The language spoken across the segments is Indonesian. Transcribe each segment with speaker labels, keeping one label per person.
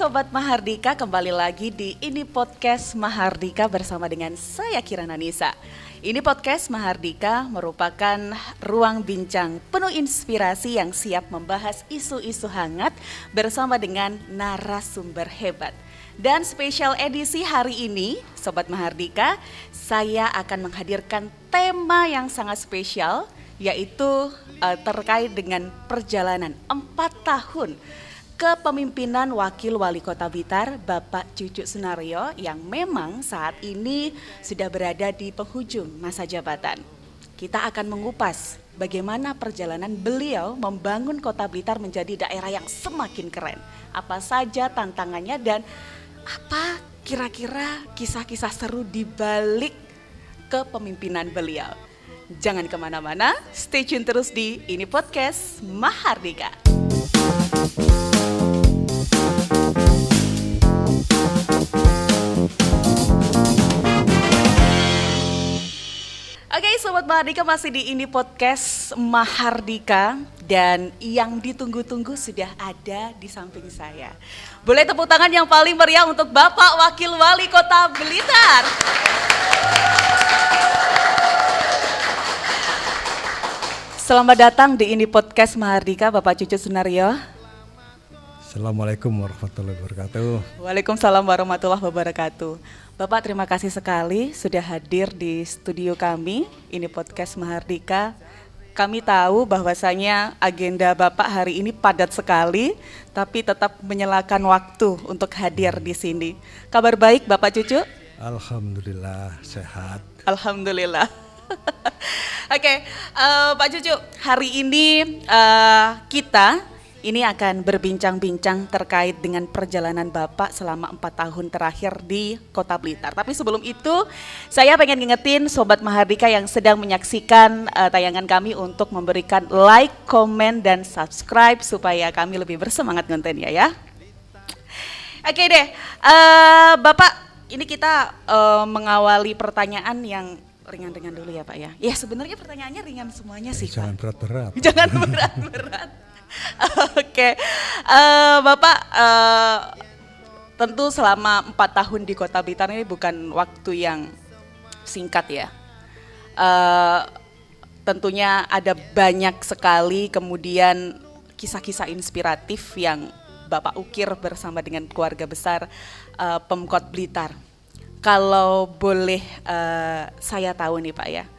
Speaker 1: Sobat Mahardika, kembali lagi di Ini Podcast Mahardika bersama dengan saya Kirana Nisa. Ini Podcast Mahardika merupakan ruang bincang penuh inspirasi yang siap membahas isu-isu hangat bersama dengan narasumber hebat. Dan spesial edisi hari ini, Sobat Mahardika, saya akan menghadirkan tema yang sangat spesial, yaitu terkait dengan perjalanan 4 tahun kepemimpinan Wakil Wali Kota Blitar, Bapak Cucu Sunaryo, yang memang saat ini sudah berada di penghujung masa jabatan. Kita akan mengupas bagaimana perjalanan beliau membangun Kota Blitar menjadi daerah yang semakin keren. Apa saja tantangannya dan apa kira-kira kisah-kisah seru di balik kepemimpinan beliau. Jangan kemana-mana, stay tune terus di Ini Podcast Mahardika. Oke, Sobat Mahardika, masih di Ini Podcast Mahardika. Dan yang ditunggu-tunggu sudah ada di samping saya. Boleh tepuk tangan yang paling meriah untuk Bapak Wakil Wali Kota Blitar. Selamat datang di Ini Podcast Mahardika, Bapak Cucu Sunaryo.
Speaker 2: Assalamualaikum warahmatullahi wabarakatuh.
Speaker 1: Waalaikumsalam warahmatullahi wabarakatuh. Bapak, terima kasih sekali sudah hadir di studio kami, Ini Podcast Mahardika. Kami tahu bahwasanya agenda Bapak hari ini padat sekali, tapi tetap menyelakan waktu untuk hadir di sini. Kabar baik Bapak Cucu?
Speaker 2: Alhamdulillah sehat.
Speaker 1: Alhamdulillah. Oke, Pak Cucu, hari ini kita ini akan berbincang-bincang terkait dengan perjalanan Bapak selama 4 tahun terakhir di Kota Blitar. Tapi sebelum itu, saya pengen ngingetin Sobat Mahardika yang sedang menyaksikan tayangan kami untuk memberikan like, komen, dan subscribe supaya kami lebih bersemangat kontennya ya. Oke deh, Bapak, ini kita mengawali pertanyaan yang ringan-ringan dulu ya Pak ya. Ya sebenarnya pertanyaannya ringan semuanya sih Pak.
Speaker 2: Jangan berat-berat.
Speaker 1: Jangan berat-berat. Oke, Bapak tentu selama 4 tahun di Kota Blitar ini bukan waktu yang singkat ya. Tentunya ada banyak sekali kemudian kisah-kisah inspiratif yang Bapak ukir bersama dengan keluarga besar Pemkot Blitar. Kalau boleh saya tahu nih Pak ya,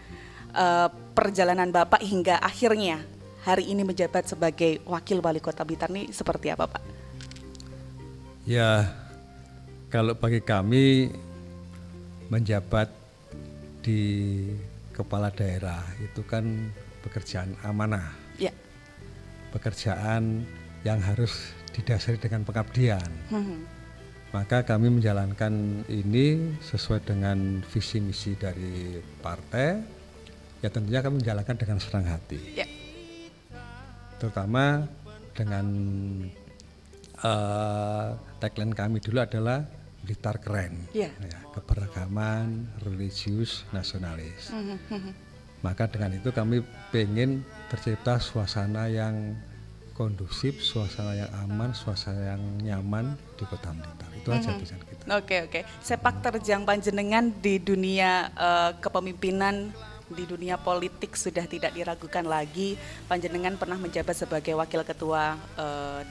Speaker 1: perjalanan Bapak hingga akhirnya hari ini menjabat sebagai Wakil Wali Kota Blitar ini seperti apa Pak?
Speaker 2: Ya, kalau bagi kami menjabat di kepala daerah itu kan pekerjaan amanah. Ya. Pekerjaan yang harus didasari dengan pengabdian. Maka kami menjalankan ini sesuai dengan visi misi dari partai. Ya tentunya kami menjalankan dengan senang hati. Ya. Terutama dengan tagline kami dulu adalah Blitar keren, ya, keberagaman, religius, nasionalis. Maka dengan itu kami pengen tercipta suasana yang kondusif, suasana yang aman, suasana yang nyaman di Kota Blitar. Itu aja tujuan kita.
Speaker 1: Oke. Sepak terjang panjenengan di dunia kepemimpinan, di dunia politik sudah tidak diragukan lagi. Panjenengan pernah menjabat sebagai Wakil Ketua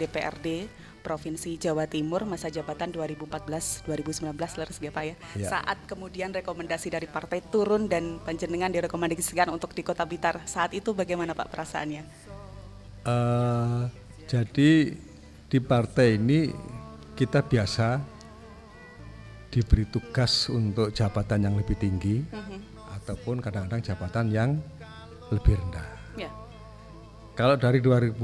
Speaker 1: DPRD Provinsi Jawa Timur masa jabatan 2014-2019 leres ya Pak ya. Saat kemudian rekomendasi dari partai turun dan panjenengan direkomendasikan untuk di Kota Blitar, saat itu bagaimana Pak perasaannya?
Speaker 2: Jadi di partai ini kita biasa diberi tugas untuk jabatan yang lebih tinggi. Ataupun kadang-kadang jabatan yang lebih rendah. Ya. Kalau dari 2009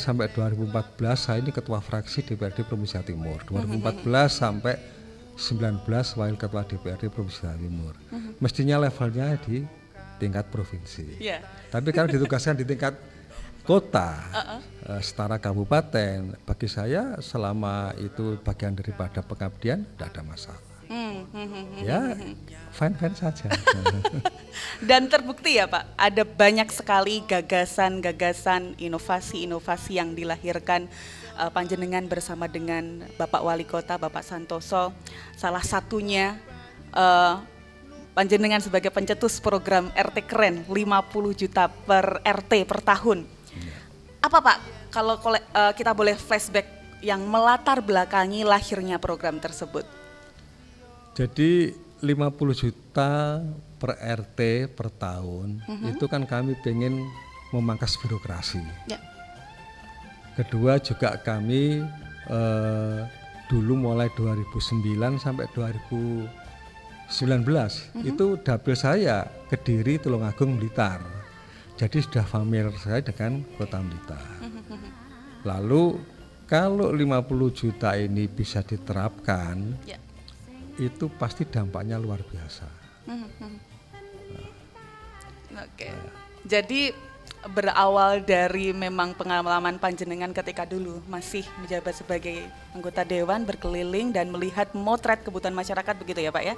Speaker 2: sampai 2014 saya ini ketua fraksi DPRD Provinsi Jawa Timur. 2014 sampai 19 wakil ketua DPRD Provinsi Jawa Timur. Mestinya levelnya di tingkat provinsi. Yeah. Tapi kalau ditugaskan di tingkat kota, setara kabupaten, bagi saya selama itu bagian daripada pengabdian tidak ada masalah. Ya fine-fine saja.
Speaker 1: Dan terbukti ya Pak, ada banyak sekali gagasan-gagasan, inovasi-inovasi yang dilahirkan panjenengan bersama dengan Bapak Wali Kota, Bapak Santoso. Salah satunya panjenengan sebagai pencetus program RT Keren 50 juta per RT per tahun. Apa Pak, kalau kita boleh flashback yang melatar belakangi lahirnya program tersebut?
Speaker 2: Jadi 50 juta per RT per tahun, itu kan kami pengen memangkas birokrasi.
Speaker 1: Ya.
Speaker 2: Kedua juga kami dulu mulai 2009 sampai 2019 itu dapil saya Kediri, Tulungagung, Blitar. Jadi sudah familiar saya dengan Kota Blitar. Lalu kalau 50 juta ini bisa diterapkan,
Speaker 1: Ya.
Speaker 2: itu pasti dampaknya luar biasa.
Speaker 1: Oke. Jadi berawal dari memang pengalaman panjenengan ketika dulu masih menjabat sebagai anggota dewan, berkeliling dan melihat motret kebutuhan masyarakat, begitu ya Pak ya?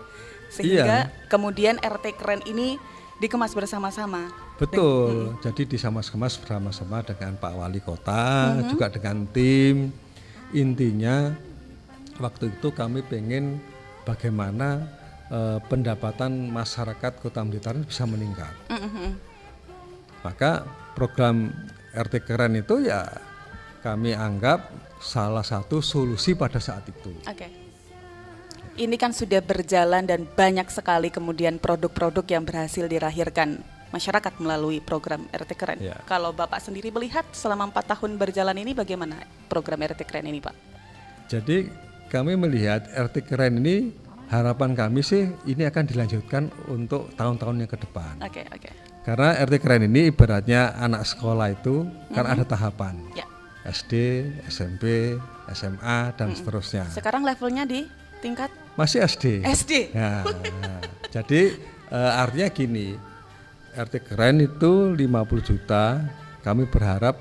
Speaker 1: Sehingga kemudian RT Keren ini dikemas bersama-sama.
Speaker 2: Betul, jadi disamas-kemas bersama-sama dengan Pak Wali Kota, juga dengan tim. Intinya waktu itu kami pengen bagaimana pendapatan masyarakat Kota Blitar bisa meningkat. Maka program RT Keren itu ya kami anggap salah satu solusi pada saat itu.
Speaker 1: Oke. Ini kan sudah berjalan dan banyak sekali kemudian produk-produk yang berhasil dilahirkan masyarakat melalui program RT Keren.
Speaker 2: Ya.
Speaker 1: Kalau Bapak sendiri melihat selama 4 tahun berjalan ini bagaimana program RT Keren ini Pak?
Speaker 2: Jadi kami melihat RT Keren ini, harapan kami sih ini akan dilanjutkan untuk tahun-tahun yang ke depan.
Speaker 1: Oke.
Speaker 2: Karena RT Keren ini ibaratnya anak sekolah itu kan ada tahapan.
Speaker 1: Ya.
Speaker 2: SD, SMP, SMA dan seterusnya.
Speaker 1: Sekarang levelnya di tingkat
Speaker 2: Masih SD.
Speaker 1: SD.
Speaker 2: Ya, jadi artinya gini, RT Keren itu 50 juta, kami berharap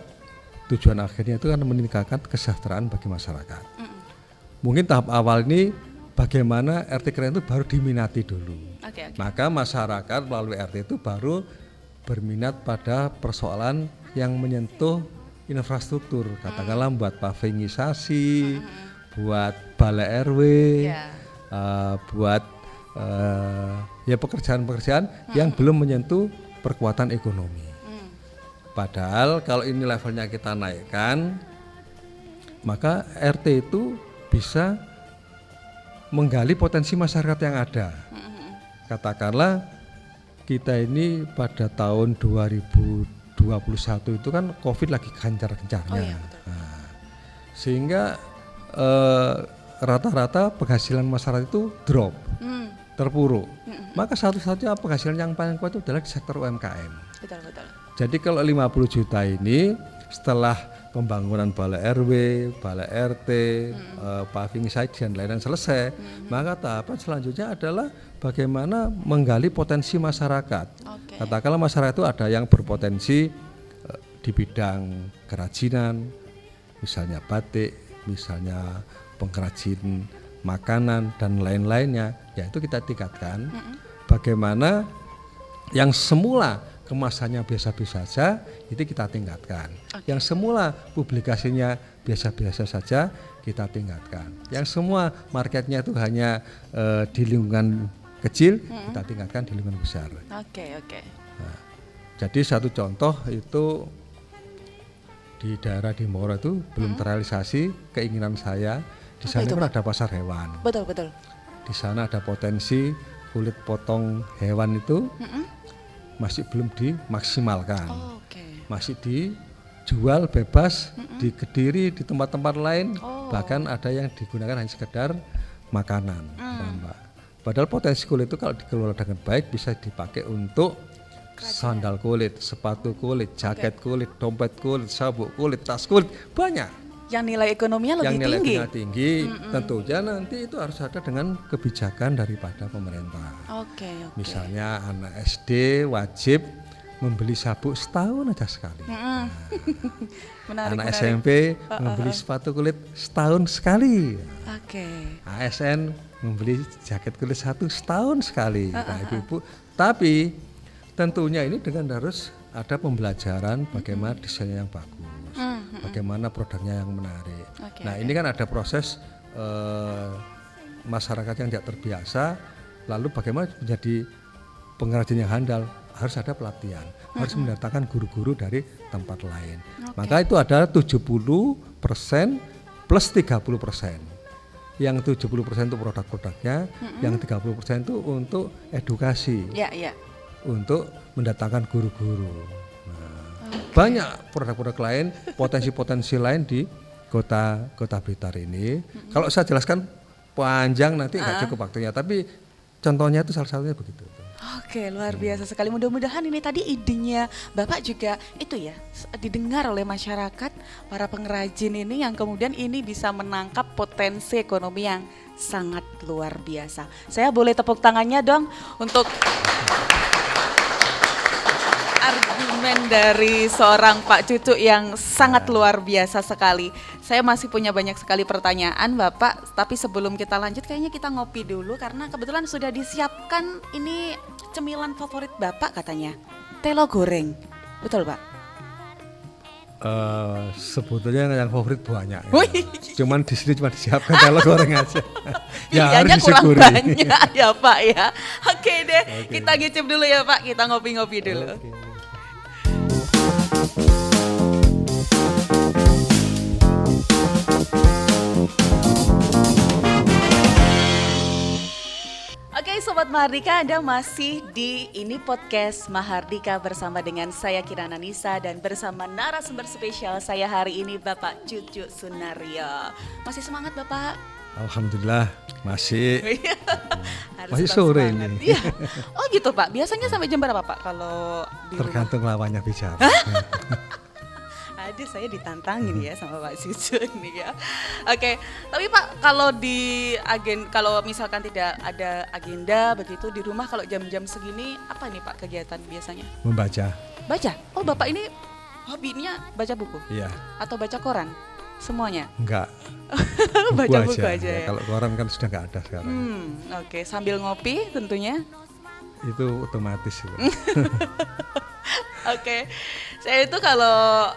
Speaker 2: tujuan akhirnya itu kan meningkatkan kesejahteraan bagi masyarakat. Mungkin tahap awal ini bagaimana RT Keren itu baru diminati dulu.
Speaker 1: Oke.
Speaker 2: Maka masyarakat melalui RT itu baru berminat pada persoalan yang menyentuh infrastruktur, katakanlah buat pavingisasi, buat balai RW, buat ya pekerjaan-pekerjaan yang belum menyentuh perkuatan ekonomi. Padahal kalau ini levelnya kita naikkan, maka RT itu bisa menggali potensi masyarakat yang ada. Katakanlah kita ini pada tahun 2021 itu kan COVID lagi gencar-gencarnya. Nah, sehingga rata-rata penghasilan masyarakat itu drop, terpuruk. Maka satu-satunya penghasilan yang paling kuat itu adalah di sektor UMKM.
Speaker 1: Betul.
Speaker 2: Jadi kalau 50 juta ini setelah pembangunan balai RW, balai RT, paving site dan lain-lain selesai, maka tahapan selanjutnya adalah bagaimana menggali potensi masyarakat. Katakanlah masyarakat itu ada yang berpotensi di bidang kerajinan, misalnya batik, misalnya pengrajin makanan dan lain-lainnya, yaitu kita tingkatkan. Bagaimana yang semula kemasannya biasa-biasa saja, itu kita tingkatkan. Yang semula publikasinya biasa-biasa saja, kita tingkatkan. Yang semua marketnya itu hanya di lingkungan kecil, kita tingkatkan di lingkungan besar.
Speaker 1: Oke.
Speaker 2: Nah, jadi satu contoh itu di daerah di Moro itu belum terrealisasi keinginan saya. Di sana kan ada pasar hewan.
Speaker 1: Betul.
Speaker 2: Di sana ada potensi kulit potong hewan itu masih belum dimaksimalkan. Masih dijual bebas di Kediri, di tempat-tempat lain, bahkan ada yang digunakan hanya sekedar makanan. Padahal potensi kulit itu kalau dikelola dengan baik bisa dipakai untuk sandal kulit, sepatu kulit, jaket kulit, dompet kulit, sabuk kulit, tas kulit, banyak.
Speaker 1: Yang nilai ekonominya lebih tinggi. Yang nilai
Speaker 2: tinggi, tentunya nanti itu harus ada dengan kebijakan daripada pemerintah.
Speaker 1: Oke.
Speaker 2: Misalnya anak SD wajib membeli sabuk setahun aja sekali.
Speaker 1: Menarik,
Speaker 2: Anak
Speaker 1: menarik.
Speaker 2: SMP membeli sepatu kulit setahun sekali.
Speaker 1: Oke.
Speaker 2: ASN membeli jaket kulit setahun sekali. Nah, ibu-ibu. Tapi tentunya ini dengan harus ada pembelajaran bagaimana desainnya yang bagus, bagaimana produknya yang menarik. Nah, ini kan ada proses masyarakat yang tidak terbiasa, lalu bagaimana menjadi pengrajin yang handal, harus ada pelatihan, harus mendatangkan guru-guru dari tempat lain. Maka itu ada 70% plus 30%. Yang 70% untuk produk-produknya, yang 30% itu untuk edukasi, untuk mendatangkan guru-guru. Nah, banyak produk-produk lain, potensi-potensi lain di kota Blitar ini. Kalau saya jelaskan panjang nanti nggak cukup waktunya, tapi contohnya itu salah satunya begitu.
Speaker 1: Oke, luar biasa sekali. Mudah-mudahan ini tadi idenya Bapak juga itu ya didengar oleh masyarakat, para pengrajin ini yang kemudian ini bisa menangkap potensi ekonomi yang sangat luar biasa. Saya boleh tepuk tangannya dong untuk argumen dari seorang Pak Cucu yang sangat luar biasa sekali. Saya masih punya banyak sekali pertanyaan Bapak, tapi sebelum kita lanjut kayaknya kita ngopi dulu karena kebetulan sudah disiapkan ini cemilan favorit Bapak katanya, telo goreng. Betul Pak?
Speaker 2: Sebetulnya yang favorit banyak.
Speaker 1: Wih.
Speaker 2: Cuman di sini cuma disiapkan telo goreng aja.
Speaker 1: Pilihannya
Speaker 2: harus
Speaker 1: kurang
Speaker 2: disyukuri.
Speaker 1: banyak ya Pak ya. Oke deh, kita ngicip dulu ya Pak, kita ngopi-ngopi dulu. Oke Sobat Mahardika, Anda masih di ini podcast Mahardika bersama dengan saya Kirana Nisa dan bersama narasumber spesial saya hari ini Bapak Cucu Sunaryo. Masih semangat Bapak?
Speaker 2: Alhamdulillah masih.
Speaker 1: Harus
Speaker 2: Masih
Speaker 1: tetap
Speaker 2: sore
Speaker 1: semangat.
Speaker 2: ini.
Speaker 1: Iya. Oh gitu Pak, biasanya sampai jam berapa Pak kalau di rumah?
Speaker 2: Tergantung lawannya bicara.
Speaker 1: Aduh saya ditantangin ya sama Pak Cucu ini ya. Oke, tapi Pak kalau misalkan tidak ada agenda begitu di rumah kalau jam-jam segini apa nih Pak kegiatan biasanya?
Speaker 2: Membaca.
Speaker 1: Baca? Oh Bapak ini hobinya baca buku?
Speaker 2: Iya.
Speaker 1: Atau baca koran? Semuanya?
Speaker 2: Enggak.
Speaker 1: Baca buku aja ya?
Speaker 2: Kalau koran kan sudah enggak ada sekarang.
Speaker 1: Oke, sambil ngopi tentunya?
Speaker 2: Itu otomatis.
Speaker 1: Oke, saya itu kalau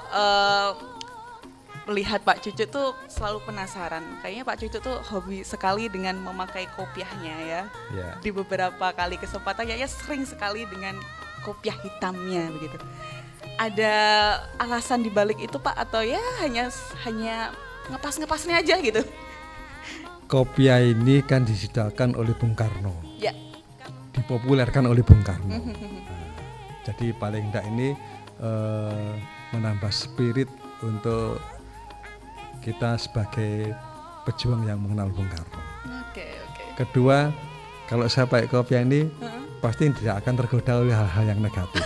Speaker 1: melihat Pak Cucu tuh selalu penasaran. Kayaknya Pak Cucu tuh hobi sekali dengan memakai kopiahnya ya.
Speaker 2: Ya.
Speaker 1: Di beberapa kali kesempatan ya sering sekali dengan kopiah hitamnya begitu. Ada alasan dibalik itu Pak atau ya hanya ngepas-ngepasnya aja gitu?
Speaker 2: Kopiah ini kan disediakan oleh Bung Karno.
Speaker 1: Ya.
Speaker 2: Dipopulerkan oleh Bung Karno. Jadi paling enggak ini menambah spirit untuk kita sebagai pejuang yang mengenal Bung Karno.
Speaker 1: Oke.
Speaker 2: Kedua, kalau saya pakai kopiah ini pasti tidak akan tergoda oleh hal-hal yang negatif.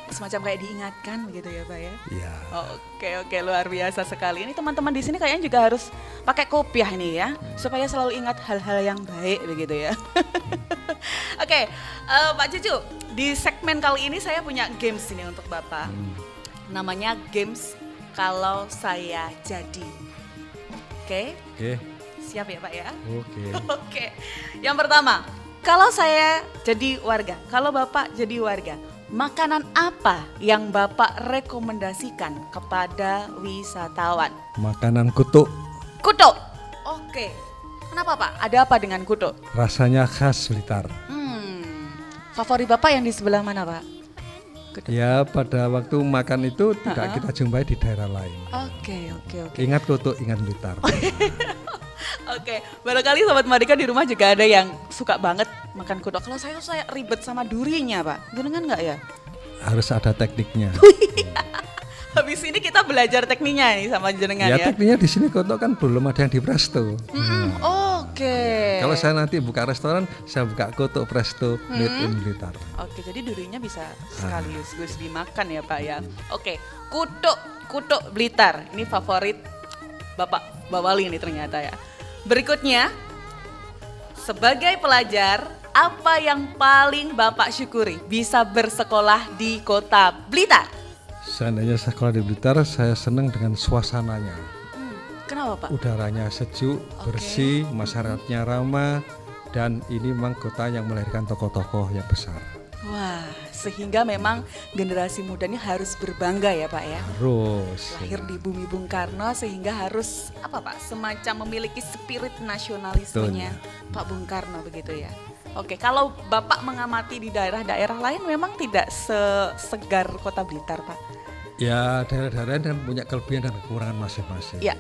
Speaker 1: Semacam kayak diingatkan begitu ya Pak ya?
Speaker 2: Iya.
Speaker 1: Oke, luar biasa sekali. Ini teman-teman di sini kayaknya juga harus pakai kopiah nih ya, supaya selalu ingat hal-hal yang baik begitu ya. Oke, Pak Cucu, di segmen kali ini saya punya games ini untuk Bapak. Namanya games Kalau Saya Jadi. Oke? Siap ya Pak ya? Oke. Yang pertama, kalau saya jadi warga, kalau Bapak jadi warga, makanan apa yang Bapak rekomendasikan kepada wisatawan?
Speaker 2: Makanan kutuk.
Speaker 1: Kutuk. Oke. Kenapa Pak? Ada apa dengan kutuk?
Speaker 2: Rasanya khas Blitar.
Speaker 1: Favorit Bapak yang di sebelah mana Pak? Kutuk.
Speaker 2: Ya pada waktu makan itu tidak kita jumpai di daerah lain.
Speaker 1: Oke.
Speaker 2: Ingat kutuk, ingat Blitar.
Speaker 1: Oke, barangkali Sobat Mahardika di rumah juga ada yang suka banget makan kutuk. Kalau saya ribet sama durinya Pak, jenengan nggak ya?
Speaker 2: Harus ada tekniknya.
Speaker 1: Habis ini kita belajar tekniknya nih sama jenengan ya.
Speaker 2: Tekniknya di sini kutuk kan belum ada yang di presto.
Speaker 1: Oke.
Speaker 2: Kalau saya nanti buka restoran, saya buka kutuk presto made in Blitar.
Speaker 1: Oke, jadi durinya bisa sekaligus dimakan ya Pak ya. Oke, kutuk Blitar. Ini favorit Bapak Wali ini ternyata ya. Berikutnya, sebagai pelajar apa yang paling Bapak syukuri bisa bersekolah di Kota Blitar?
Speaker 2: Seandainya sekolah di Blitar, saya senang dengan suasananya.
Speaker 1: Kenapa Pak?
Speaker 2: Udaranya sejuk, bersih, masyarakatnya ramah, dan ini memang kota yang melahirkan tokoh-tokoh yang besar.
Speaker 1: Wah, sehingga memang generasi muda ini harus berbangga ya Pak ya.
Speaker 2: Harus.
Speaker 1: Lahir di bumi Bung Karno sehingga harus apa Pak? Semacam memiliki spirit nasionalismenya Pak Bung Karno begitu ya. Oke, kalau Bapak mengamati di daerah-daerah lain memang tidak sesegar Kota Blitar Pak.
Speaker 2: Ya, daerah-daerah yang punya kelebihan dan kekurangan masing-masing.
Speaker 1: Ya.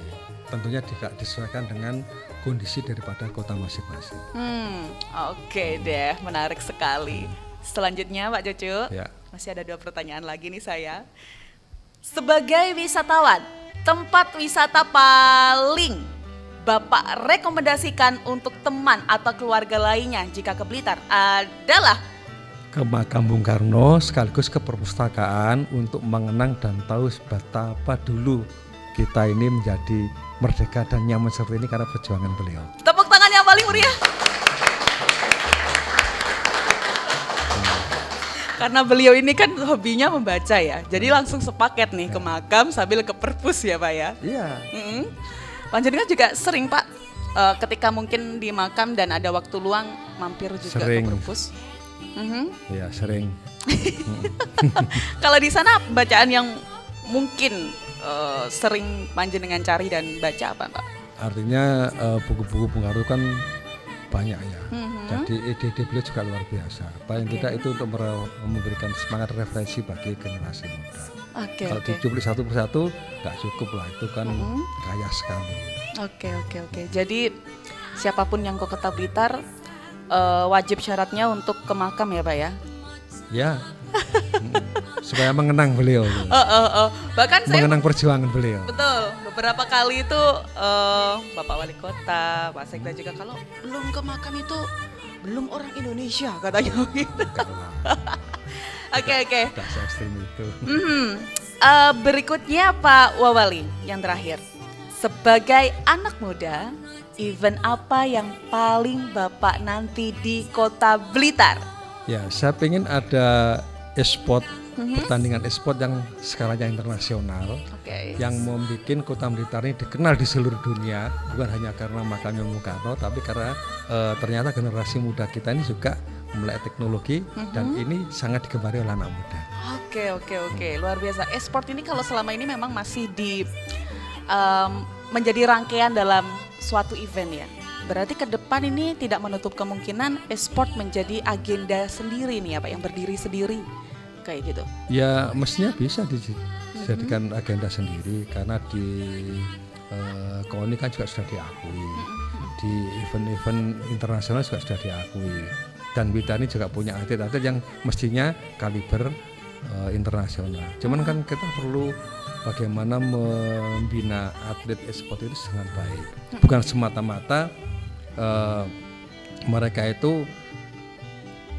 Speaker 2: Tentunya tidak disesuaikan dengan kondisi daripada kota masing-masing.
Speaker 1: Oke deh, menarik sekali. Selanjutnya Pak Cucu,
Speaker 2: Ya.
Speaker 1: masih ada 2 pertanyaan lagi nih saya. Sebagai wisatawan, tempat wisata paling Bapak rekomendasikan untuk teman atau keluarga lainnya jika ke Blitar adalah?
Speaker 2: Ke makam Bung Karno sekaligus ke perpustakaan untuk mengenang dan tahu betapa dulu kita ini menjadi merdeka dan nyaman seperti ini karena perjuangan beliau.
Speaker 1: Tepuk tangan yang paling meriah. Karena beliau ini kan hobinya membaca ya, jadi langsung sepaket nih ke makam sambil ke perpus ya Pak ya.
Speaker 2: Iya.
Speaker 1: Panjenengan juga sering Pak, ketika mungkin di makam dan ada waktu luang mampir juga
Speaker 2: Sering.
Speaker 1: ke perpus.
Speaker 2: Ya, sering.
Speaker 1: Kalau di sana bacaan yang mungkin sering panjenengan cari dan baca apa Pak?
Speaker 2: Artinya buku-buku Bung Karno kan banyak ya. Jadi ide-ide beliau juga luar biasa. Paling tidak itu untuk memberikan semangat referensi bagi generasi muda. Kalau dicuplik satu persatu nggak cukup lah, itu kan kaya sekali.
Speaker 1: Oke. Jadi siapapun yang ke Kota Blitar wajib syaratnya untuk ke makam ya Pak ya?
Speaker 2: Ya. Supaya mengenang beliau.
Speaker 1: Bahkan saya
Speaker 2: mengenang perjuangan beliau.
Speaker 1: betul, beberapa kali itu Bapak Wali Kota, Pak Sekda juga kalau belum ke makam itu belum orang Indonesia katanya gitu. Oke.
Speaker 2: Tidak se-ekstrim itu.
Speaker 1: Berikutnya Pak Wawali yang terakhir. Sebagai anak muda, event apa yang paling Bapak nanti di Kota Blitar?
Speaker 2: Ya, saya pengen ada e-sport, pertandingan e-sport yang skalanya internasional, yang membuat Kota Blitar ini dikenal di seluruh dunia, bukan hanya karena makamnya Bung Karno, tapi karena ternyata generasi muda kita ini juga melek teknologi dan ini sangat digemari oleh anak muda.
Speaker 1: Oke, luar biasa. E-sport ini kalau selama ini memang masih menjadi rangkaian dalam suatu event ya. Berarti ke depan ini tidak menutup kemungkinan e-sport menjadi agenda sendiri nih ya Pak, yang berdiri sendiri kayak gitu.
Speaker 2: Ya mestinya bisa dijadikan agenda sendiri karena di KONI kan juga sudah diakui, di event-event internasional juga sudah diakui, dan Blitar ini juga punya atlet-atlet yang mestinya kaliber internasional. Cuman kan kita perlu bagaimana membina atlet e-sport itu dengan baik, bukan semata-mata mereka itu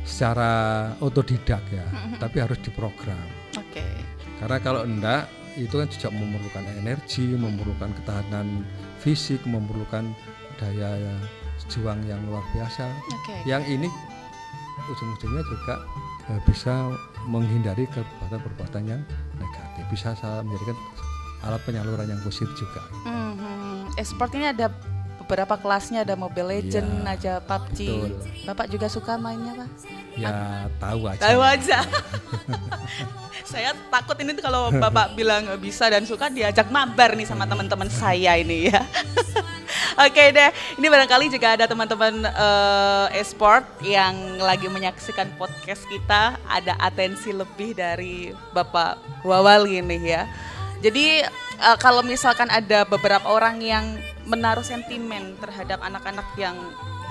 Speaker 2: secara otodidak ya, tapi harus diprogram. Karena kalau enggak, itu kan juga memerlukan energi, memerlukan ketahanan fisik, memerlukan daya juang yang luar biasa. Yang ini ujung-ujungnya juga bisa menghindari perbuatan-perbuatan yang negatif, bisa menjadikan alat penyaluran yang positif juga.
Speaker 1: E-sport ini ada beberapa kelasnya, ada Mobile Legends, ada PUBG.
Speaker 2: Betul.
Speaker 1: Bapak juga suka mainnya Pak?
Speaker 2: Ya tahu aja.
Speaker 1: Tahu aja. Saya takut ini kalau Bapak bilang bisa dan suka diajak mabar nih sama teman-teman saya ini ya. Oke deh, ini barangkali juga ada teman-teman e-sport yang lagi menyaksikan podcast kita, ada atensi lebih dari Bapak Wawali nih ya. Jadi kalau misalkan ada beberapa orang yang menaruh sentimen terhadap anak-anak yang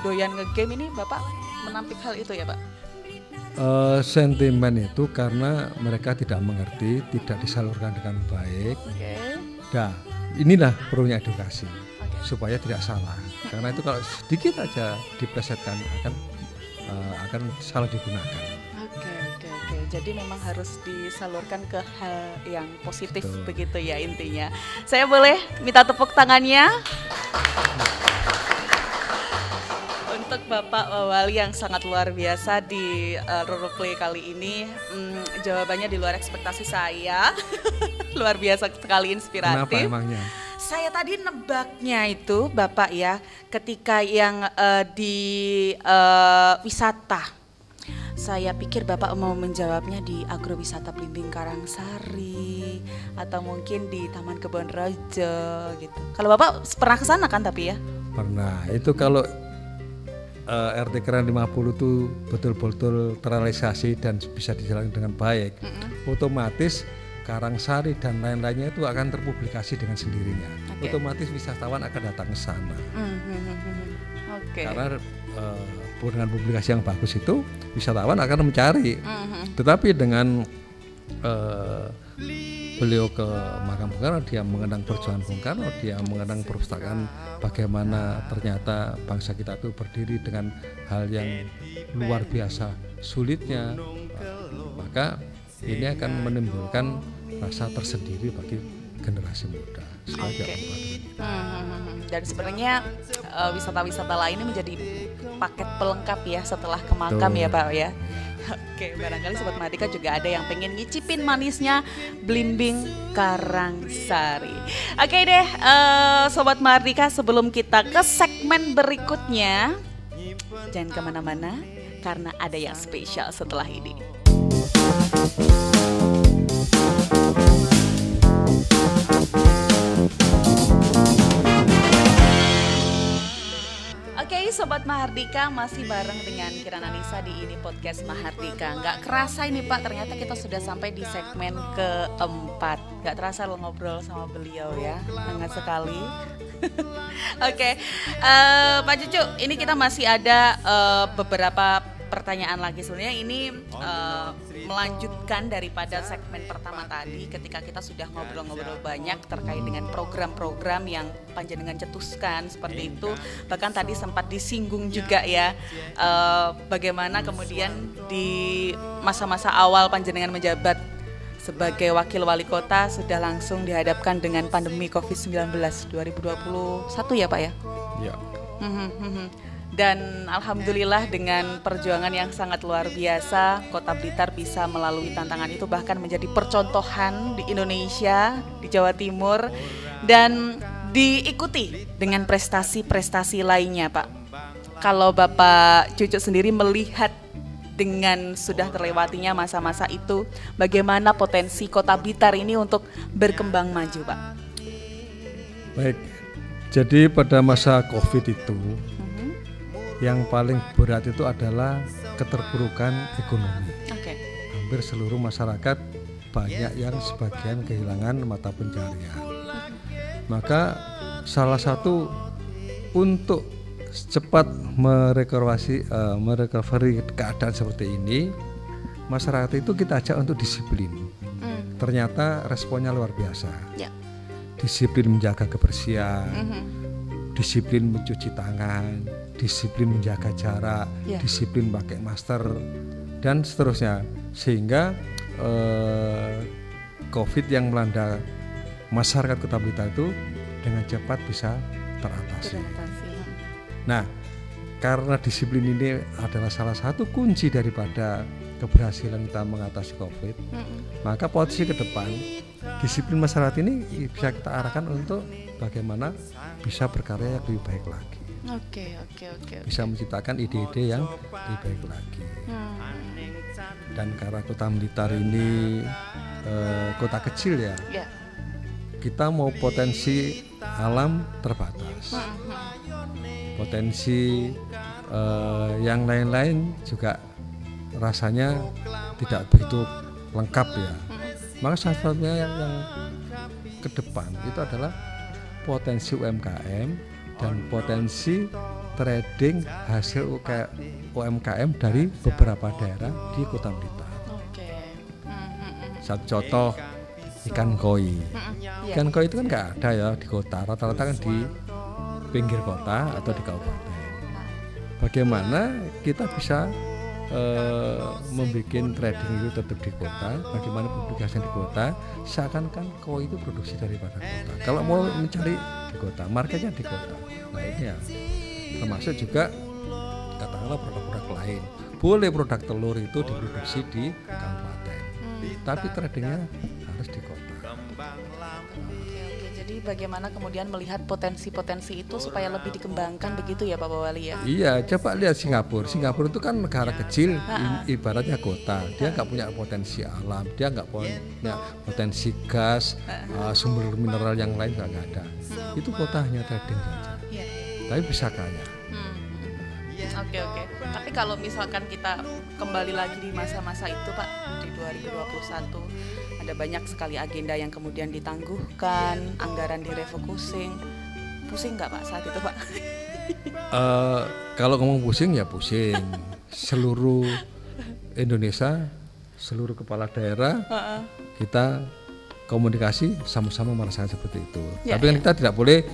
Speaker 1: doyan nge-game ini, Bapak menampik hal itu ya Pak?
Speaker 2: Sentimen itu karena mereka tidak mengerti, tidak disalurkan dengan baik. Nah, inilah perlunya edukasi supaya tidak salah. Karena itu kalau sedikit aja diplesetkan akan salah digunakan.
Speaker 1: Oke. Jadi memang harus disalurkan ke hal yang positif. Betul. Begitu ya intinya. Saya boleh minta tepuk tangannya untuk untuk Bapak Wali yang sangat luar biasa di Roro Play kali ini. Jawabannya di luar ekspektasi saya. Luar biasa sekali, inspiratif.
Speaker 2: Kenapa emangnya?
Speaker 1: Saya tadi nebaknya itu Bapak ya, ketika yang di wisata. Saya pikir Bapak mau menjawabnya di agrowisata Blimbing Karangsari atau mungkin di Taman Kebon Raja gitu. Kalau Bapak pernah ke sana kan tapi ya?
Speaker 2: Pernah. Itu kalau RT Keren 50 itu betul-betul terrealisasi dan bisa dijalankan dengan baik, otomatis Karangsari dan lain-lainnya itu akan terpublikasi dengan sendirinya. Otomatis wisatawan akan datang ke sana. Karena dengan publikasi yang bagus itu wisatawan akan mencari. Tetapi dengan beliau ke makam Bung Karno, dia mengenang perjuangan Bung Karno, dia mengenang perpustakaan bagaimana ternyata bangsa kita itu berdiri dengan hal yang luar biasa sulitnya, maka ini akan menimbulkan rasa tersendiri bagi generasi muda.
Speaker 1: Dan sebenarnya wisata-wisata lainnya menjadi paket pelengkap ya setelah ke makam ya Pak ya. Oke, barangkali Sobat Mahardika juga ada yang pengen ngicipin manisnya Blimbing Karangsari. Oke deh, Sobat Mahardika, sebelum kita ke segmen berikutnya, jangan kemana-mana karena ada yang spesial setelah ini. Oke, Sobat Mahardika, masih bareng dengan Kirana Nisa di ini podcast Mahardika. Nggak kerasa ini Pak, ternyata kita sudah sampai di segmen keempat. Nggak terasa lo ngobrol sama beliau ya, hangat sekali. Oke, Pak Cucu, ini kita masih ada beberapa pertanyaan lagi. Sebenarnya ini melanjutkan daripada segmen pertama tadi, ketika kita sudah ngobrol-ngobrol banyak terkait dengan program-program yang panjenengan cetuskan seperti itu. Bahkan tadi sempat disinggung juga ya, bagaimana kemudian di masa-masa awal panjenengan menjabat sebagai wakil wali kota sudah langsung dihadapkan dengan pandemi COVID-19 2021 ya Pak ya?
Speaker 2: Ya.
Speaker 1: Dan alhamdulillah dengan perjuangan yang sangat luar biasa, Kota Blitar bisa melalui tantangan itu, bahkan menjadi percontohan di Indonesia, di Jawa Timur, dan diikuti dengan prestasi-prestasi lainnya Pak. Kalau Bapak Cucu sendiri melihat dengan sudah terlewatinya masa-masa itu, bagaimana potensi Kota Blitar ini untuk berkembang maju Pak?
Speaker 2: Baik, jadi pada masa COVID itu yang paling berat itu adalah keterpurukan ekonomi. Hampir seluruh masyarakat banyak yang sebagian kehilangan mata pencarian. Maka salah satu untuk cepat merecovery keadaan seperti ini, masyarakat itu kita ajak untuk disiplin. Ternyata responnya luar biasa. Disiplin menjaga kebersihan, disiplin mencuci tangan, disiplin menjaga jarak, disiplin pakai masker, dan seterusnya. Sehingga COVID yang melanda masyarakat Kota Blitar itu dengan cepat bisa teratasi. Nah, karena disiplin ini adalah salah satu kunci daripada keberhasilan kita mengatasi COVID, maka potensi ke depan disiplin masyarakat ini bisa kita arahkan untuk bagaimana bisa berkarya yang lebih baik lagi. Bisa menciptakan ide-ide yang lebih baik lagi. Dan karena Kota Blitar ini kota kecil ya, kita mau potensi alam terbatas, potensi yang lain-lain juga rasanya tidak begitu lengkap ya. Maka salah satunya yang ke depan itu adalah potensi UMKM dan potensi trading hasil UMKM dari beberapa daerah di Kota Blitar. Satu contoh, ikan koi. Ikan koi itu kan nggak ada ya di kota, rata-rata kan di pinggir kota atau di kabupaten. Bagaimana kita bisa membuat trading itu tetap di kota, bagaimana publikasi di kota, seakan-akan koi itu produksi daripada kota. Kalau mau mencari di kota, marketnya di kota. Nah ini ya, termasuk juga masalah produk-produk lain. Boleh produk telur itu diproduksi di kabupaten, tapi tradingnya harus di kota.
Speaker 1: Oke, jadi bagaimana kemudian melihat potensi-potensi itu supaya lebih dikembangkan begitu ya Pak Bawali ya?
Speaker 2: Iya, coba lihat Singapura. Singapura itu kan negara kecil, ibaratnya kota. Dia nggak punya potensi alam, dia nggak punya potensi gas, sumber mineral yang lain nggak ada. Itu kota hanya trading saja, tapi bisa kaya.
Speaker 1: Oke. Tapi kalau misalkan kita kembali lagi di masa-masa itu Pak, di 2021 ada banyak sekali agenda yang kemudian ditangguhkan, anggaran direfocusing. Pusing nggak Pak saat itu Pak?
Speaker 2: Kalau ngomong pusing ya pusing. Seluruh Indonesia, seluruh kepala daerah kita komunikasi sama-sama merasakan seperti itu. Tapi kan kita tidak boleh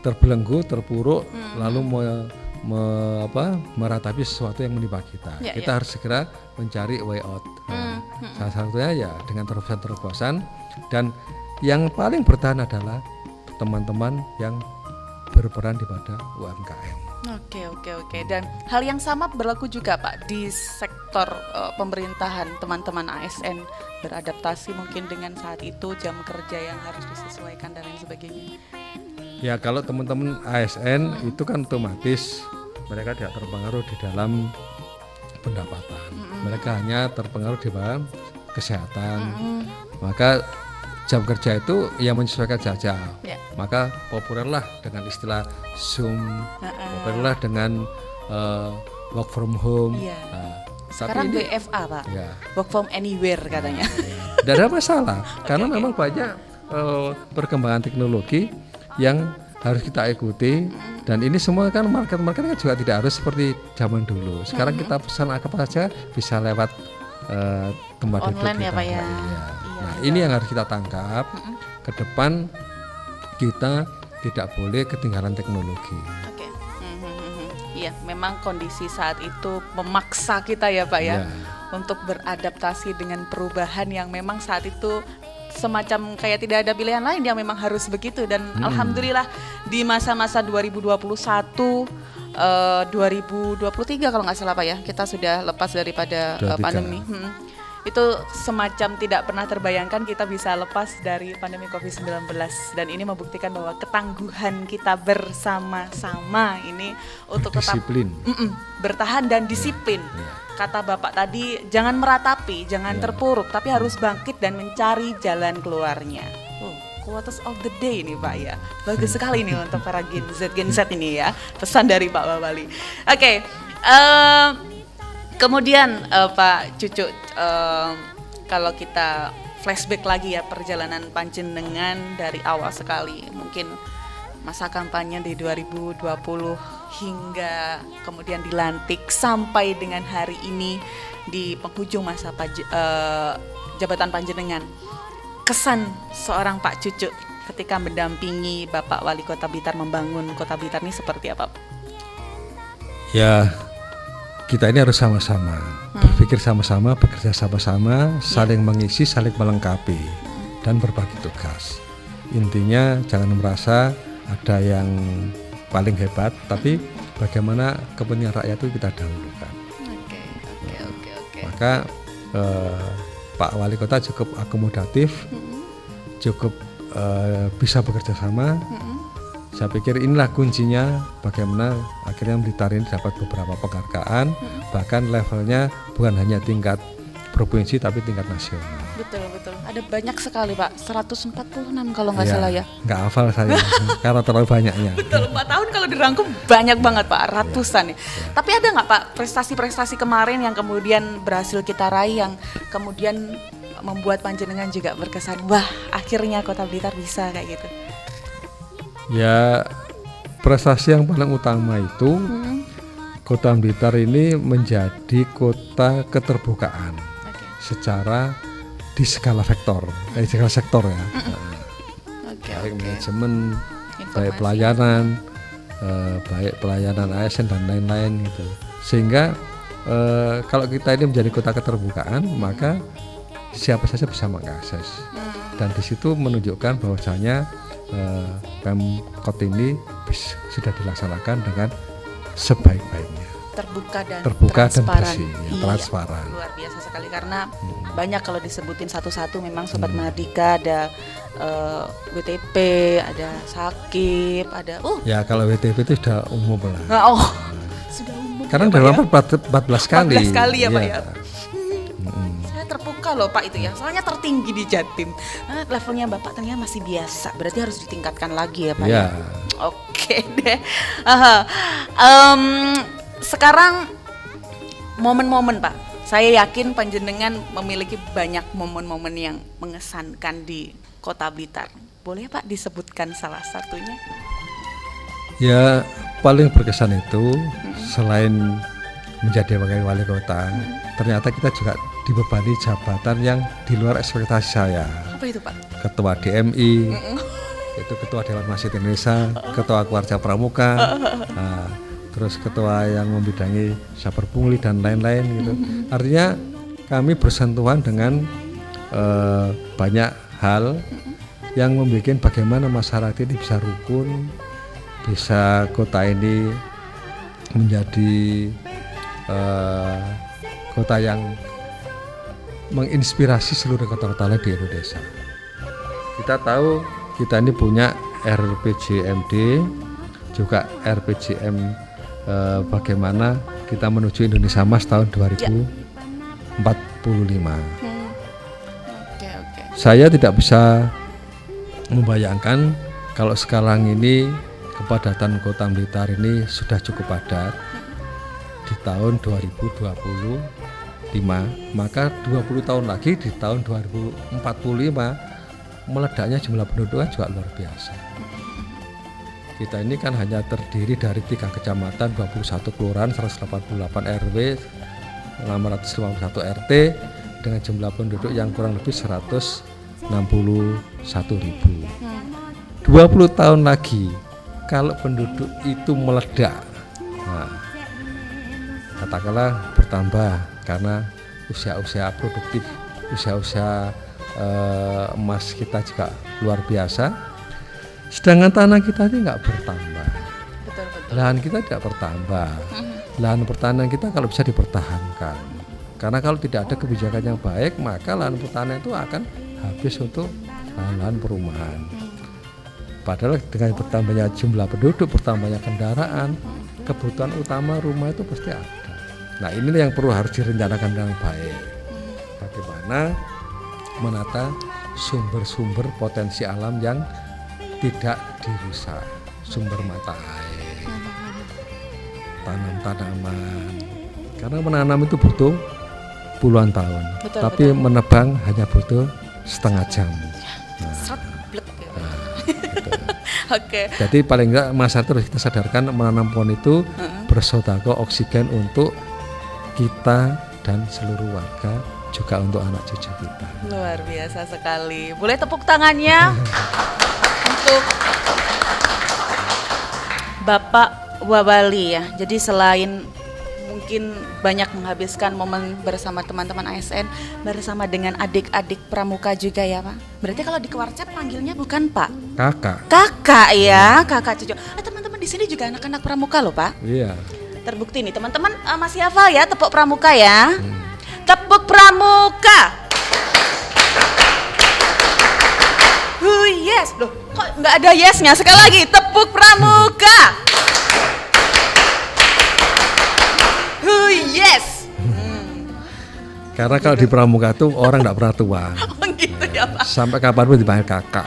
Speaker 2: terbelenggu, terpuruk, lalu meratapi sesuatu yang menimpa kita. Kita harus segera mencari way out. Salah satunya ya dengan terobosan-terobosan, dan yang paling bertahan adalah teman-teman yang berperan di pada UMKM.
Speaker 1: Oke. Dan hal yang sama berlaku juga Pak di sektor pemerintahan, teman-teman ASN beradaptasi mungkin dengan saat itu jam kerja yang harus disesuaikan dan lain sebagainya.
Speaker 2: Ya, kalau teman-teman ASN itu kan otomatis mereka tidak terpengaruh di dalam pendapatan. Mereka hanya terpengaruh di dalam kesehatan. Maka jam kerja itu ya menyesuaikan saja. Maka populerlah dengan istilah Zoom, populerlah dengan work from home.
Speaker 1: Sekarang
Speaker 2: tapi
Speaker 1: WFA Pak, work from anywhere katanya.
Speaker 2: Tidak ada masalah, karena memang banyak perkembangan teknologi yang harus kita ikuti, dan ini semua kan market kan juga tidak harus seperti zaman dulu. Sekarang kita pesan apa saja bisa lewat tempat
Speaker 1: online
Speaker 2: kita.
Speaker 1: Ya Pak ya.
Speaker 2: Nah, ini yang harus kita tangkap. Ke depan kita tidak boleh ketinggalan teknologi.
Speaker 1: Iya, memang kondisi saat itu memaksa kita ya Pak ya, untuk beradaptasi dengan perubahan yang memang saat itu semacam kayak tidak ada pilihan lain, yang memang harus begitu. Dan alhamdulillah di masa-masa 2021 2023 kalau nggak salah Pak ya, kita sudah lepas daripada pandemi. Itu semacam tidak pernah terbayangkan kita bisa lepas dari pandemi COVID-19, dan ini membuktikan bahwa ketangguhan kita bersama-sama ini untuk
Speaker 2: disiplin,
Speaker 1: tetap bertahan dan disiplin. Kata Bapak tadi, jangan meratapi, jangan terpuruk, tapi harus bangkit dan mencari jalan keluarnya. Quotes of the day nih Pak ya, bagus sekali nih untuk para Gen Z ini ya, pesan dari Pak Bawali. Oke. Kemudian Pak Cucu, kalau kita flashback lagi ya perjalanan panjenengan dari awal sekali, mungkin masa kampanye di 2020 hingga kemudian dilantik sampai dengan hari ini di penghujung masa jabatan panjenengan. Kesan seorang Pak Cucu ketika mendampingi Bapak Wali Kota Blitar membangun Kota Blitar ini seperti apa?
Speaker 2: Ya, kita ini harus sama-sama berpikir sama-sama, bekerja sama-sama, saling mengisi, saling melengkapi, dan berbagi tugas. Intinya jangan merasa ada yang paling hebat, tapi bagaimana kepentingan rakyat itu kita dahulukan.
Speaker 1: Oke.
Speaker 2: Maka Pak Wali Kota cukup akomodatif, cukup bisa bekerja sama. Saya pikir inilah kuncinya bagaimana akhirnya Blitar ini dapat beberapa penghargaan, bahkan levelnya bukan hanya tingkat provinsi tapi tingkat nasional.
Speaker 1: Betul. Ada banyak sekali Pak, 146 kalau nggak salah ya.
Speaker 2: Nggak hafal saya, karena terlalu banyaknya.
Speaker 1: Betul, 4 tahun kalau dirangkum banyak banget Pak, ratusan ya. Tapi ada nggak Pak prestasi-prestasi kemarin yang kemudian berhasil kita raih, yang kemudian membuat panjenengan juga berkesan, wah akhirnya Kota Blitar bisa kayak gitu?
Speaker 2: Ya, prestasi yang paling utama itu Kota Blitar ini menjadi kota keterbukaan secara di segala sektor ya. Baik manajemen, baik pelayanan, baik pelayanan ASN dan lain-lain gitu. Sehingga kalau kita ini menjadi kota keterbukaan, maka siapa saja bisa mengakses. Dan di situ menunjukkan bahwasanya Pemkot ini sudah dilaksanakan dengan sebaik-baiknya.
Speaker 1: Terbuka dan
Speaker 2: bersih,
Speaker 1: Iya,
Speaker 2: transparan.
Speaker 1: luar biasa sekali karena banyak kalau disebutin satu-satu memang Sobat Mahardika ada WTP, ada Sakip, ada
Speaker 2: Ya kalau WTP itu sudah umum lah.
Speaker 1: sudah umum.
Speaker 2: Karena
Speaker 1: ya, Pak,
Speaker 2: dalam
Speaker 1: ya?
Speaker 2: 14 kali.
Speaker 1: 14 kali ya Pak
Speaker 2: Iya.
Speaker 1: ya. Saya terpukau loh Pak itu ya, soalnya tertinggi di Jatim. Levelnya Bapak ternyata masih biasa, berarti harus ditingkatkan lagi ya Pak
Speaker 2: Iya.
Speaker 1: ya. Oke deh. Sekarang momen-momen Pak, saya yakin panjenengan memiliki banyak momen-momen yang mengesankan di Kota Blitar. Boleh Pak disebutkan salah satunya?
Speaker 2: Ya paling berkesan itu selain menjadi wakil wali kota, ternyata kita juga dibebani jabatan yang di luar ekspektasi saya.
Speaker 1: Apa itu Pak?
Speaker 2: Ketua DMI, itu ketua Dewan Masjid Indonesia, ketua Keluarga Pramuka, terus ketua yang membidangi sabar pungli dan lain-lain gitu. Artinya kami bersentuhan dengan banyak hal yang membuat bagaimana masyarakat ini bisa rukun, bisa kota ini menjadi kota yang menginspirasi seluruh kota-kota lain di Indonesia. Kita tahu kita ini punya RPJMD, juga RPJM bagaimana kita menuju Indonesia Emas tahun 2045. Saya tidak bisa membayangkan kalau sekarang ini kepadatan Kota Blitar ini sudah cukup padat. Di tahun 2025, maka 20 tahun lagi di tahun 2045 meledaknya jumlah penduduk juga luar biasa. Kita ini kan hanya terdiri dari 3 kecamatan, 21 kelurahan, 188 RW, 651 RT dengan jumlah penduduk yang kurang lebih 161.000. 20 tahun lagi kalau penduduk itu meledak, katakanlah bertambah karena usia-usia produktif, usia-usia emas kita juga luar biasa, sedangkan tanah kita ini nggak bertambah.
Speaker 1: Betul.
Speaker 2: Lahan kita tidak bertambah. Lahan pertanian kita kalau bisa dipertahankan, karena kalau tidak ada kebijakan yang baik maka lahan pertanian itu akan habis untuk lahan perumahan. Padahal dengan bertambahnya jumlah penduduk, bertambahnya kendaraan, kebutuhan utama rumah itu pasti ada. Nah inilah yang perlu harus direncanakan dengan baik. Bagaimana menata sumber-sumber potensi alam yang tidak dirusak, sumber mata air, tanam-tanaman. Karena menanam itu butuh puluhan tahun, tapi menebang hanya butuh setengah jam.
Speaker 1: Oke.
Speaker 2: Jadi paling enggak masyarakat harus kita sadarkan menanam pohon itu bersedekah oksigen untuk kita dan seluruh warga, juga untuk anak cucu kita.
Speaker 1: Luar biasa sekali. Boleh tepuk tangannya untuk Bapak Wabali ya. Jadi selain mungkin banyak menghabiskan momen bersama teman-teman ASN, bersama dengan adik-adik pramuka juga ya Pak. Berarti kalau di Kewarcap panggilnya bukan Pak? Kakak ya, kakak cucu. Teman-teman di sini juga anak-anak pramuka loh Pak.
Speaker 2: Iya.
Speaker 1: Terbukti nih teman-teman, masih hafal ya tepuk pramuka ya. Tepuk pramuka. Yes, loh kok nggak ada yesnya? Sekali lagi, tepuk pramuka. Yes.
Speaker 2: Karena kalau di pramuka itu orang nggak pernah tua.
Speaker 1: Gitu ya Pak.
Speaker 2: Sampai kapanpun dipanggil kakak.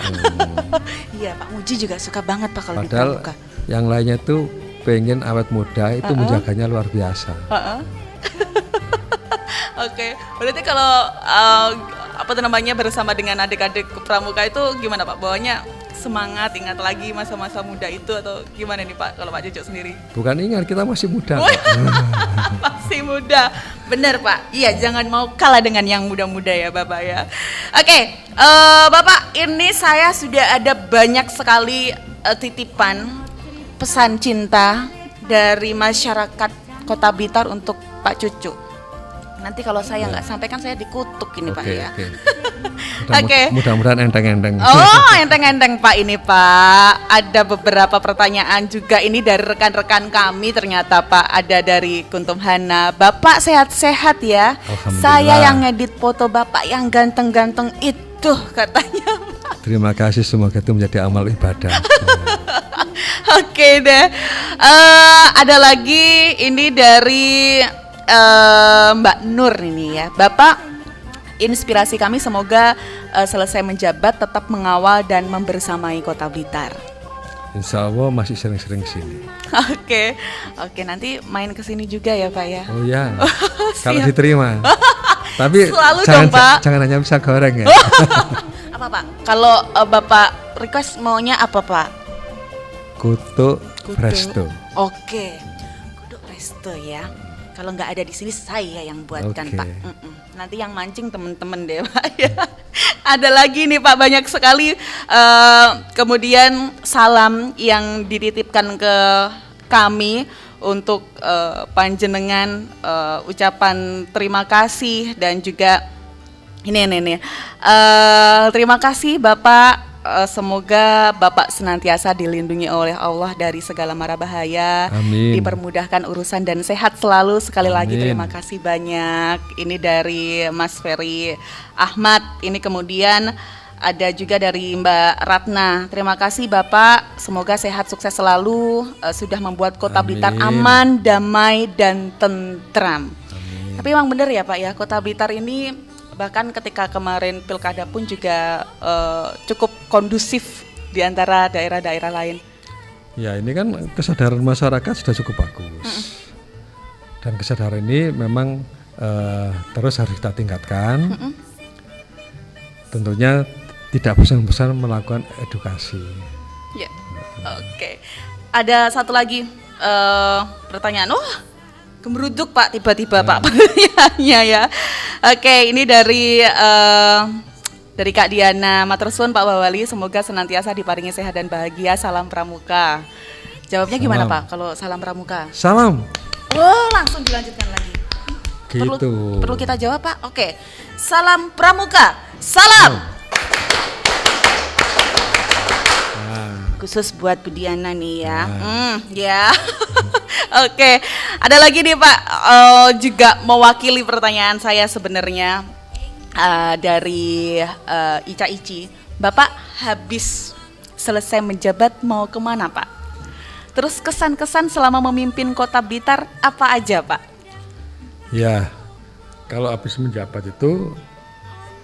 Speaker 1: Iya Pak Muji juga suka banget Pak kalau di
Speaker 2: Padahal
Speaker 1: pramuka.
Speaker 2: yang lainnya itu pengen awet muda, itu menjaganya luar biasa.
Speaker 1: Oke, berarti kalau bersama dengan adik-adik pramuka itu gimana Pak? Bawanya semangat, ingat lagi masa-masa muda itu atau gimana nih Pak kalau Pak Cucu sendiri?
Speaker 2: Bukan ingat, kita masih muda.
Speaker 1: Masih muda, benar Pak. Iya, jangan mau kalah dengan yang muda-muda ya Bapak ya. Oke, Bapak, ini saya sudah ada banyak sekali titipan pesan cinta dari masyarakat Kota Blitar untuk Pak Cucu. Nanti kalau saya nggak sampaikan saya dikutuk ini Pak ya.
Speaker 2: Oke. Mudah-mudahan enteng-enteng.
Speaker 1: Oh, enteng-enteng Pak ini Pak. Ada beberapa pertanyaan juga ini dari rekan-rekan kami ternyata Pak. Ada dari Kuntum Hana. Bapak sehat-sehat ya. Saya yang ngedit foto Bapak yang ganteng-ganteng itu katanya.
Speaker 2: Terima kasih, semoga itu menjadi amal ibadah.
Speaker 1: Oke deh. Ada lagi ini dari Mbak Nur ini ya. Bapak, inspirasi kami semoga selesai menjabat tetap mengawal dan membersamai Kota Blitar.
Speaker 2: Insya Allah masih sering-sering sini.
Speaker 1: Oke, nanti main ke sini juga ya Pak ya.
Speaker 2: Oh ya, kalau diterima. Tapi
Speaker 1: selalu
Speaker 2: jangan,
Speaker 1: dong Pak.
Speaker 2: Jangan hanya bisa goreng ya.
Speaker 1: Apa Pak? Kalau Bapak request maunya apa Pak?
Speaker 2: Kutuk presto.
Speaker 1: Oke, kutuk presto ya. Kalau nggak ada di sini saya yang buatkan Pak. Nanti yang mancing teman-teman deh Pak ya. Ada lagi nih Pak, banyak sekali kemudian salam yang dititipkan ke kami untuk panjenengan, ucapan terima kasih dan juga ini terima kasih Bapak. Semoga Bapak senantiasa dilindungi oleh Allah dari segala mara bahaya.
Speaker 2: Amin.
Speaker 1: Dipermudahkan urusan dan sehat selalu. Sekali lagi
Speaker 2: Amin.
Speaker 1: terima kasih banyak. Ini dari Mas Ferry Ahmad. Ini kemudian ada juga dari Mbak Ratna. Terima kasih Bapak. Semoga sehat sukses selalu. Sudah membuat Kota Blitar aman, damai dan tentram.
Speaker 2: Amin.
Speaker 1: Tapi emang benar ya Pak ya, Kota Blitar ini bahkan ketika kemarin pilkada pun juga cukup kondusif di antara daerah-daerah lain.
Speaker 2: Ya, ini kan kesadaran masyarakat sudah cukup bagus. Dan kesadaran ini memang terus harus kita tingkatkan. Tentunya tidak bosan-bosan melakukan edukasi.
Speaker 1: Ya, oke. Ada satu lagi pertanyaan. Gemeruduk Pak tiba-tiba Pak pertanyaannya ya. Oke, ini dari Kak Diana. Matur suwun Pak Bawali, semoga senantiasa diparingi sehat dan bahagia. Salam Pramuka. Jawabnya gimana Pak kalau salam Pramuka?
Speaker 2: Salam.
Speaker 1: Oh, langsung dilanjutkan lagi.
Speaker 2: Gitu.
Speaker 1: Perlu kita jawab Pak? Oke. Salam Pramuka. Salam. Khusus buat Bu Diana nih ya. Ya. Oke, ada lagi nih Pak, juga mewakili pertanyaan saya sebenarnya dari Ica Ici. Bapak habis selesai menjabat mau kemana Pak? Terus kesan-kesan selama memimpin Kota Blitar apa aja Pak?
Speaker 2: Ya, kalau habis menjabat itu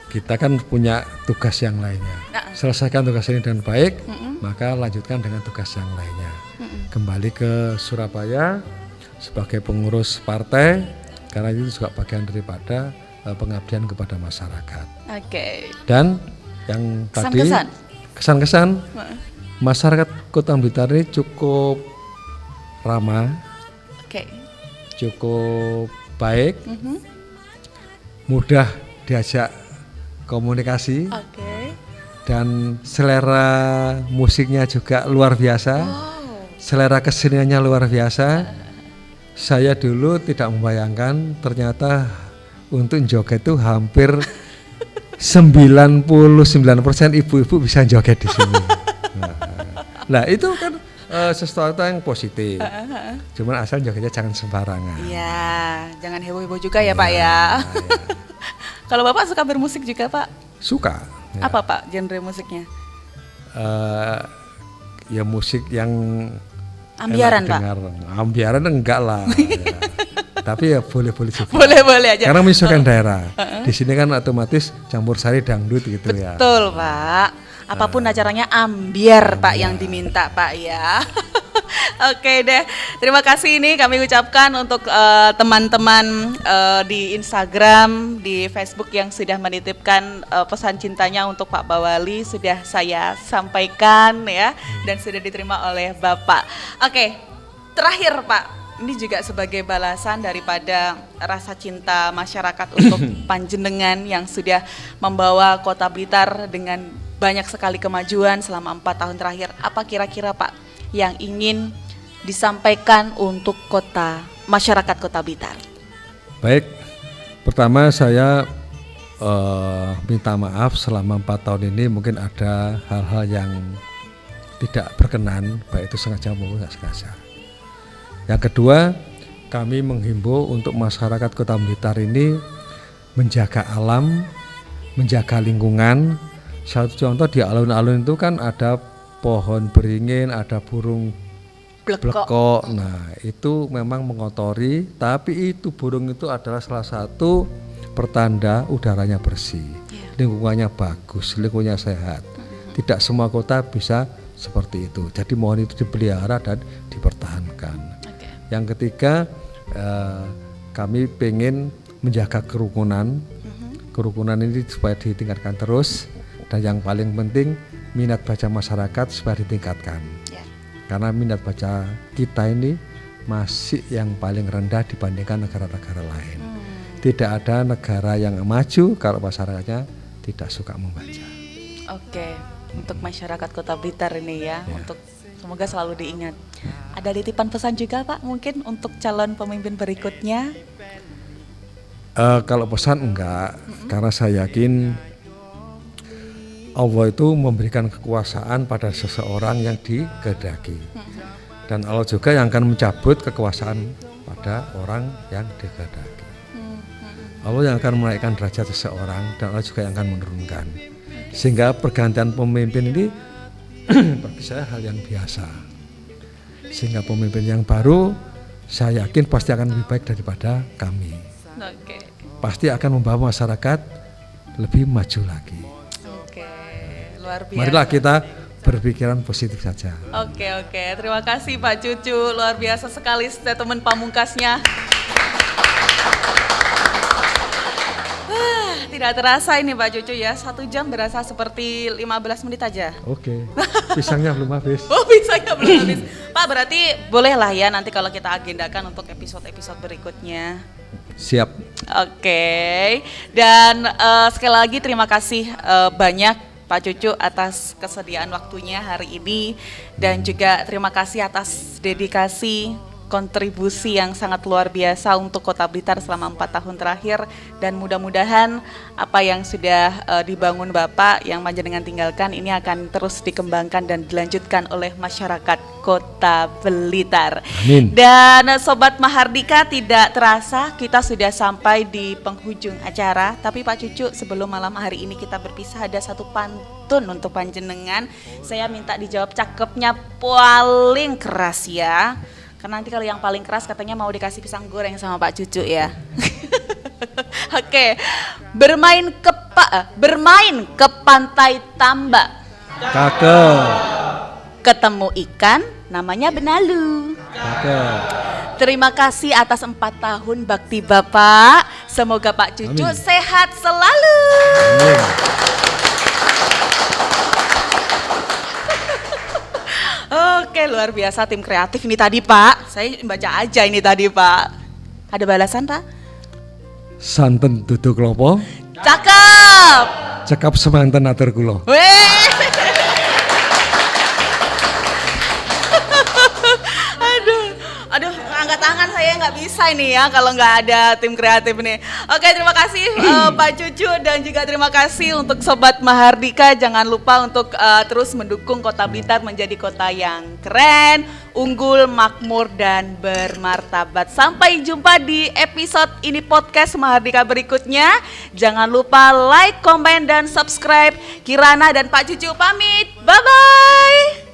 Speaker 2: kita kan punya tugas yang lainnya. Selesaikan tugas ini dengan baik, maka lanjutkan dengan tugas yang lainnya. Kembali ke Surabaya sebagai pengurus partai, karena itu juga bagian daripada pengabdian kepada masyarakat.
Speaker 1: Oke.
Speaker 2: Dan yang tadi kesan-kesan masyarakat Kota Blitar ini cukup ramah, cukup baik, mudah diajak komunikasi, dan selera musiknya juga luar biasa. Selera keseniannya luar biasa. Saya dulu tidak membayangkan ternyata untuk joget itu hampir 99% ibu-ibu bisa joget di sini. Nah, itu kan sesuatu yang positif. Cuman asal jogetnya jangan sembarangan.
Speaker 1: Iya, jangan heboh-heboh juga ya Pak ya. Kalau Bapak suka bermusik juga Pak?
Speaker 2: Suka. Ya.
Speaker 1: Apa Pak genre musiknya?
Speaker 2: Ya musik yang
Speaker 1: ambiaran Pak?
Speaker 2: Ambiaran enggak lah. Ya. Tapi ya boleh-boleh juga.
Speaker 1: Boleh-boleh aja.
Speaker 2: Karena menyesuaikan daerah. Di sini kan otomatis campur sari dangdut gitu.
Speaker 1: Betul,
Speaker 2: ya.
Speaker 1: Betul Pak. Apapun acaranya ambiar Pak yang diminta Pak ya. Oke deh, terima kasih ini kami ucapkan untuk teman-teman di Instagram, di Facebook yang sudah menitipkan pesan cintanya untuk Pak Bawali, sudah saya sampaikan ya, dan sudah diterima oleh Bapak. Oke, terakhir Pak, ini juga sebagai balasan daripada rasa cinta masyarakat untuk panjenengan yang sudah membawa Kota Blitar dengan banyak sekali kemajuan selama 4 tahun terakhir. Apa kira-kira Pak yang ingin disampaikan untuk masyarakat Kota Blitar?
Speaker 2: Baik, Pertama saya minta maaf selama 4 tahun ini mungkin ada hal-hal yang tidak berkenan, baik itu sengaja maupun tidak sengaja. Yang kedua, kami menghimbau untuk masyarakat Kota Blitar ini menjaga alam, menjaga lingkungan. Satu contoh di alun-alun itu kan ada pohon beringin, ada burung blekok. Nah, itu memang mengotori, tapi itu burung itu adalah salah satu pertanda udaranya bersih, lingkungannya bagus, lingkungannya sehat. Tidak semua kota bisa seperti itu. Jadi mohon itu dipelihara dan dipertahankan. Yang ketiga, kami pengen menjaga kerukunan. Kerukunan ini supaya ditingkatkan terus, dan yang paling penting minat baca masyarakat supaya ditingkatkan. Karena minat baca kita ini masih yang paling rendah dibandingkan negara-negara lain. Tidak ada negara yang maju kalau masyarakatnya tidak suka membaca.
Speaker 1: Oke, untuk masyarakat Kota Blitar ini ya, untuk semoga selalu diingat. Ada titipan pesan juga Pak mungkin untuk calon pemimpin berikutnya?
Speaker 2: Kalau pesan enggak, karena saya yakin Allah itu memberikan kekuasaan pada seseorang yang dikehendaki, dan Allah juga yang akan mencabut kekuasaan pada orang yang dikehendaki. Allah yang akan menaikkan derajat seseorang, dan Allah juga yang akan menurunkan. Sehingga pergantian pemimpin ini bagi saya hal yang biasa. Sehingga pemimpin yang baru saya yakin pasti akan lebih baik daripada kami. Pasti akan membawa masyarakat lebih maju lagi.
Speaker 1: Luar biasa.
Speaker 2: Marilah kita berpikiran positif saja.
Speaker 1: Oke. Terima kasih Pak Cucu, luar biasa sekali statement pamungkasnya. Tidak terasa ini Pak Cucu ya, 1 jam berasa seperti 15 menit aja.
Speaker 2: Oke, pisangnya belum habis.
Speaker 1: Oh, pisangnya belum habis. Pak, berarti bolehlah ya nanti kalau kita agendakan untuk episode-episode berikutnya.
Speaker 2: Siap.
Speaker 1: Oke. Dan sekali lagi terima kasih banyak Pak Cucu atas kesediaan waktunya hari ini, dan juga terima kasih atas dedikasi kontribusi yang sangat luar biasa untuk Kota Blitar selama 4 tahun terakhir, dan mudah-mudahan apa yang sudah dibangun Bapak yang panjenengan tinggalkan ini akan terus dikembangkan dan dilanjutkan oleh masyarakat Kota Blitar.
Speaker 2: Amin.
Speaker 1: Dan Sobat Mahardika, tidak terasa kita sudah sampai di penghujung acara, tapi Pak Cucu sebelum malam hari ini kita berpisah ada satu pantun untuk panjenengan. Saya minta dijawab cakepnya paling keras ya. Karena nanti kalau yang paling keras katanya mau dikasih pisang goreng sama Pak Cucu ya. Oke. Bermain ke pantai Tambak.
Speaker 2: Kakek.
Speaker 1: Ketemu ikan namanya benalu.
Speaker 2: Kakek.
Speaker 1: Terima kasih atas 4 tahun bakti Bapak. Semoga Pak Cucu sehat selalu.
Speaker 2: Amin.
Speaker 1: Oke, luar biasa tim kreatif ini tadi Pak. Saya baca aja ini tadi Pak. Ada balasan Pak?
Speaker 2: Santen duduk klopo.
Speaker 1: Cakep.
Speaker 2: Cekap semanten atur kula.
Speaker 1: Aduh, angkat tangan saya nggak bisa ini ya kalau nggak ada tim kreatif nih. Oke, terima kasih Pak Cucu, dan juga terima kasih untuk Sobat Mahardika. Jangan lupa untuk terus mendukung Kota Blitar menjadi kota yang keren, unggul, makmur, dan bermartabat. Sampai jumpa di episode ini podcast Mahardika berikutnya. Jangan lupa like, komen, dan subscribe. Kirana dan Pak Cucu pamit. Bye-bye.